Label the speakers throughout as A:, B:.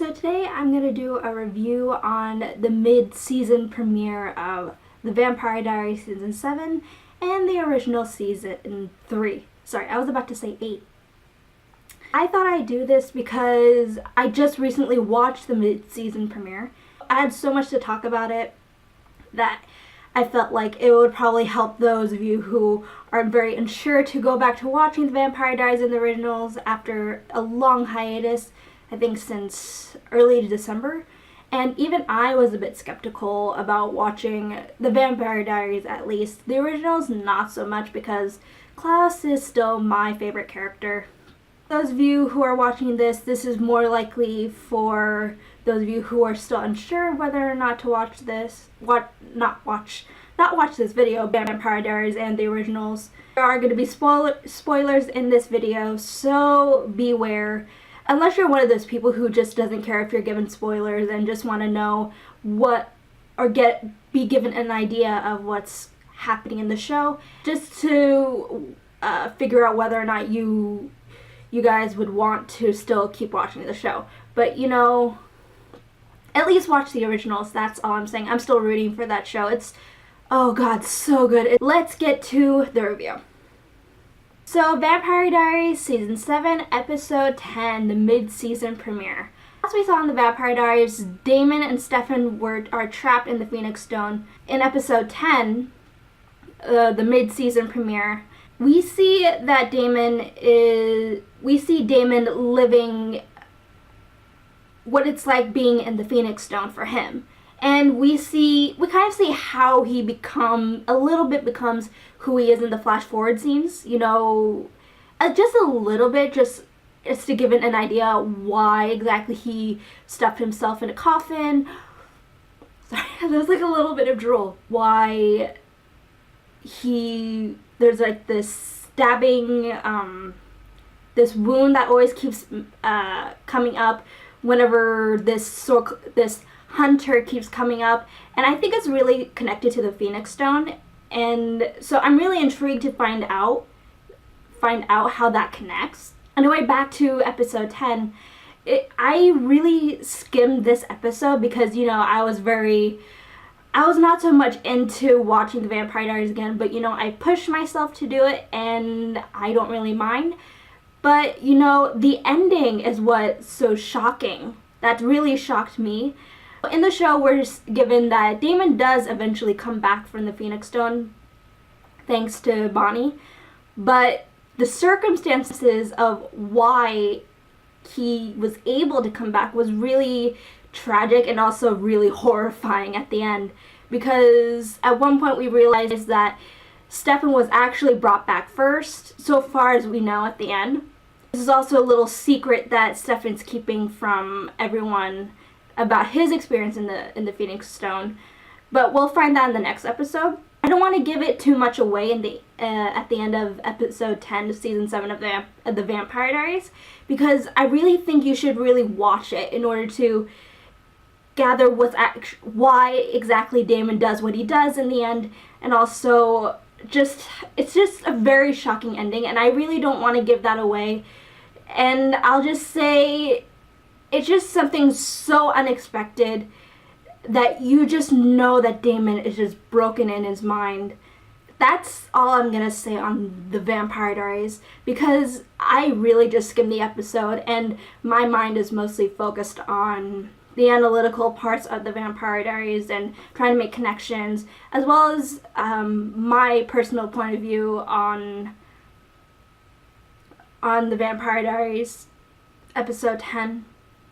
A: So today I'm going to do a review on the mid-season premiere of The Vampire Diaries Season 7 and the original Season 3. Sorry, I was about to say 8. I thought I'd do this because I just recently watched the mid-season premiere. I had so much to talk about it that I felt like it would probably help those of you who are very unsure to go back to watching The Vampire Diaries and the originals after a long hiatus, I think since early December. And even I was a bit skeptical about watching The Vampire Diaries, at least. The originals, not so much, because Klaus is still my favorite character. Those of you who are watching this is more likely for those of you who are still unsure whether or not to watch this, not watch this video, Vampire Diaries and the originals. There are going to be spoilers in this video, so beware. Unless you're one of those people who just doesn't care if you're given spoilers and just want to know be given an idea of what's happening in the show, just to figure out whether or not you guys would want to still keep watching the show. But, at least watch the originals, that's all I'm saying. I'm still rooting for that show. It's, oh god, so good. Let's get to the review. So, Vampire Diaries Season 7, Episode 10, the mid-season premiere. As we saw in the Vampire Diaries, Damon and Stefan are trapped in the Phoenix Stone. In Episode 10, the mid-season premiere, we see Damon living what it's like being in the Phoenix Stone for him. And we kind of see how he becomes who he is in the flash forward scenes, just a little bit, just to give it an idea why exactly he stuffed himself in a coffin. Sorry, there's like a little bit of drool. Why there's like this stabbing, this wound that always keeps coming up whenever this hunter keeps coming up, and I think it's really connected to the Phoenix Stone, and so I'm really intrigued to find out how that connects. Anyway, back to episode 10. I really skimmed this episode because I was not so much into watching The Vampire Diaries again, but I pushed myself to do it, and I don't really mind. But the ending is what's so shocking. That really shocked me. In the show, we're given that Damon does eventually come back from the Phoenix Stone, thanks to Bonnie, but the circumstances of why he was able to come back was really tragic and also really horrifying at the end, because at one point we realized that Stefan was actually brought back first, so far as we know at the end. This is also a little secret that Stefan's keeping from everyone about his experience in the Phoenix Stone, but we'll find that in the next episode. I don't want to give it too much away at the end of episode 10 of season 7 of the Vampire Diaries, because I really think you should really watch it in order to gather why exactly Damon does what he does in the end, and also it's just a very shocking ending, and I really don't want to give that away. And I'll just say it's just something so unexpected that you just know that Damon is just broken in his mind. That's all I'm gonna say on The Vampire Diaries, because I really just skimmed the episode and my mind is mostly focused on the analytical parts of The Vampire Diaries and trying to make connections, as well as my personal point of view on The Vampire Diaries episode 10,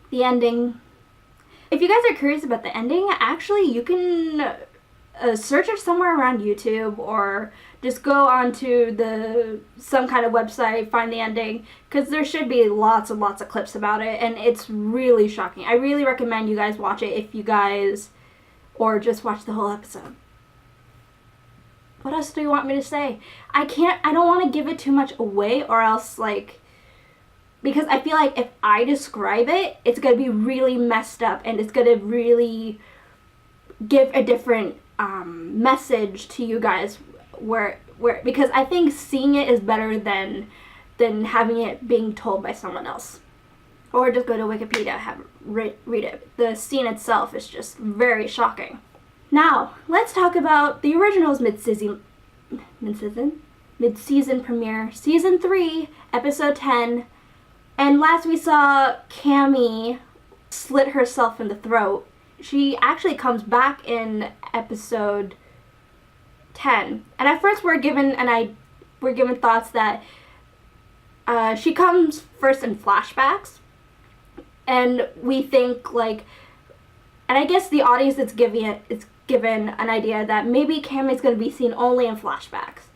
A: the ending. If you guys are curious about the ending, actually you can search it somewhere around YouTube, or just go onto some kind of website, find the ending, because there should be lots and lots of clips about it, and it's really shocking. I really recommend you guys watch it or just watch the whole episode. What else do you want me to say? I don't want to give it too much away, or else because I feel like if I describe it, it's going to be really messed up, and it's going to really give a different message to you guys, because I think seeing it is better than having it being told by someone else. or just go to Wikipedia, read it. The scene itself is just very shocking. Now, let's talk about the original's mid-season premiere, season 3, episode 10. And last we saw Cammy slit herself in the throat. She actually comes back in episode 10. And at first we're given thoughts that she comes first in flashbacks. And we think and I guess the audience is given an idea that maybe Cammy's going to be seen only in flashbacks.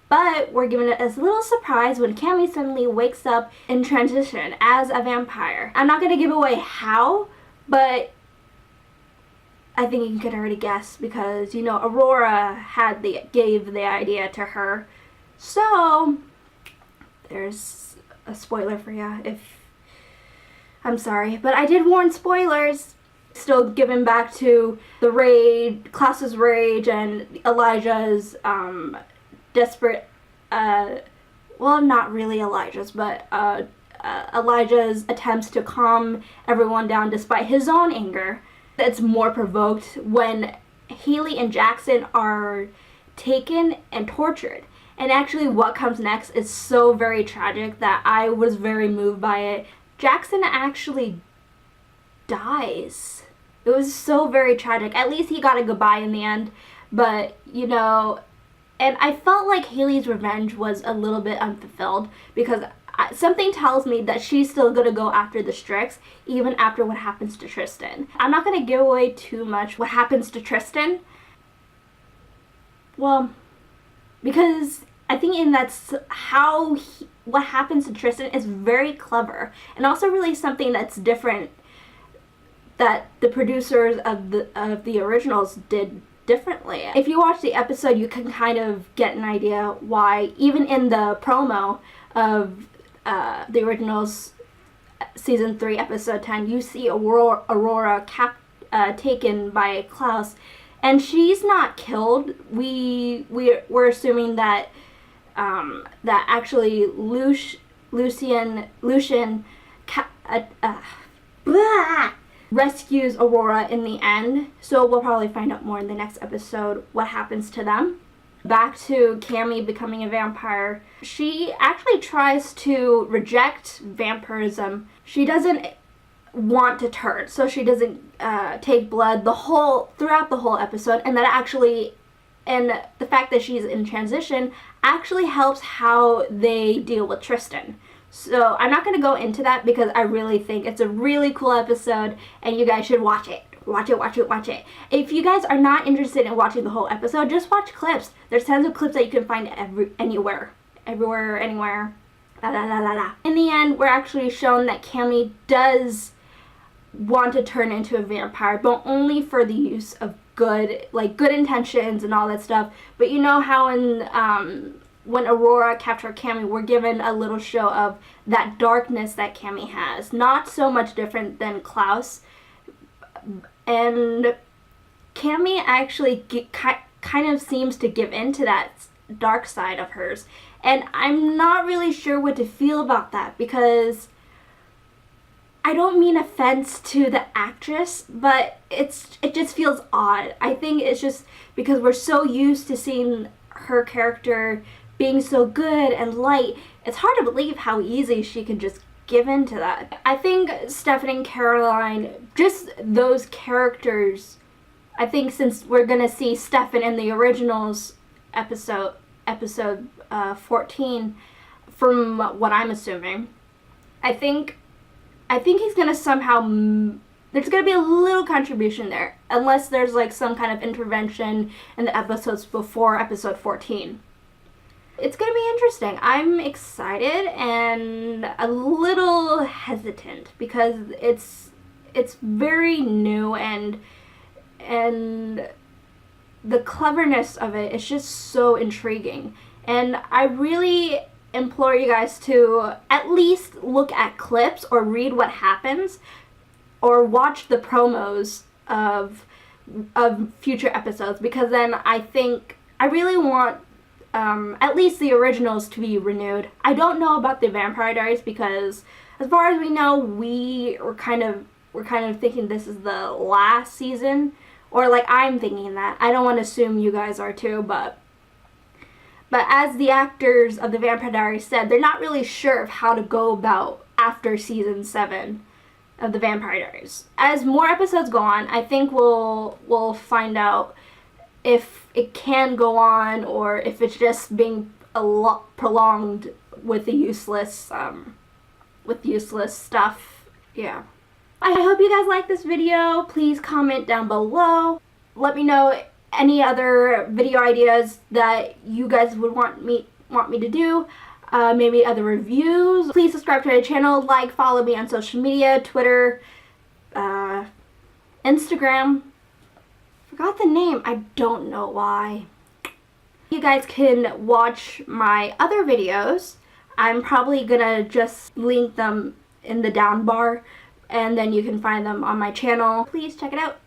A: But we're given it as a little surprise when Cammy suddenly wakes up in transition as a vampire. I'm not going to give away how, but I think you can already guess because, Aurora gave the idea to her. So, there's a spoiler for you. I'm sorry, but I did warn spoilers. Still given back to the raid, Klaus's rage, and Elijah's desperate, not really Elijah's, but Elijah's attempts to calm everyone down despite his own anger. It's more provoked when Haley and Jackson are taken and tortured. And actually what comes next is so very tragic that I was very moved by it. Jackson actually dies. It was so very tragic. At least he got a goodbye in the end. But, and I felt like Haley's revenge was a little bit unfulfilled because something tells me that she's still going to go after the Strix even after what happens to Tristan. I'm not going to give away too much what happens to Tristan. Well, because I think that's what happens to Tristan is very clever and also really something that's different that the producers of the originals did differently. If you watch the episode, you can kind of get an idea why, even in the promo of the originals season 3 episode 10, you see Aurora taken by Klaus, and she's not killed. We're assuming that that actually Lucian rescues Aurora in the end, so we'll probably find out more in the next episode what happens to them. Back to Cammy becoming a vampire. She actually tries to reject vampirism. She doesn't want to turn, so she doesn't take blood throughout the whole episode, and the fact that she's in transition actually helps how they deal with Tristan. So I'm not going to go into that because I really think it's a really cool episode and you guys should watch it. Watch it. If you guys are not interested in watching the whole episode, just watch clips. There's tons of clips that you can find anywhere. La la la la la. In the end, we're actually shown that Cammy does want to turn into a vampire, but only for the use of good intentions and all that stuff. But you know how when Aurora captured Cammy, we're given a little show of that darkness that Cammy has. Not so much different than Klaus. And Cammy actually kind of seems to give in to that dark side of hers. And I'm not really sure what to feel about that because I don't mean offense to the actress, but it just feels odd. I think it's just because we're so used to seeing her character being so good and light, it's hard to believe how easy she can just give in to that. I think Stephanie and Caroline, just those characters, I think since we're gonna see Stefan in the originals episode 14, from what I'm assuming, I think he's gonna somehow, there's gonna be a little contribution there, unless there's some kind of intervention in the episodes before episode 14. It's going to be interesting. I'm excited and a little hesitant because it's very new and the cleverness of it is just so intriguing. And I really implore you guys to at least look at clips or read what happens or watch the promos of future episodes, because then I think I really want at least the originals to be renewed. I don't know about the Vampire Diaries because as far as we know, we're kind of thinking this is the last season, or like I'm thinking that. I don't want to assume you guys are too, but as the actors of the Vampire Diaries said, they're not really sure of how to go about after season 7 of the Vampire Diaries. As more episodes go on, I think we'll find out if it can go on or if it's just being a lot prolonged with the useless stuff. Yeah. I hope you guys like this video. Please comment down below. Let me know any other video ideas that you guys would want me to do. Maybe other reviews. Please subscribe to my channel, like, follow me on social media, Twitter, Instagram. Forgot the name. I don't know why. You guys can watch my other videos. I'm probably gonna just link them in the down bar, and then you can find them on my channel. Please check it out.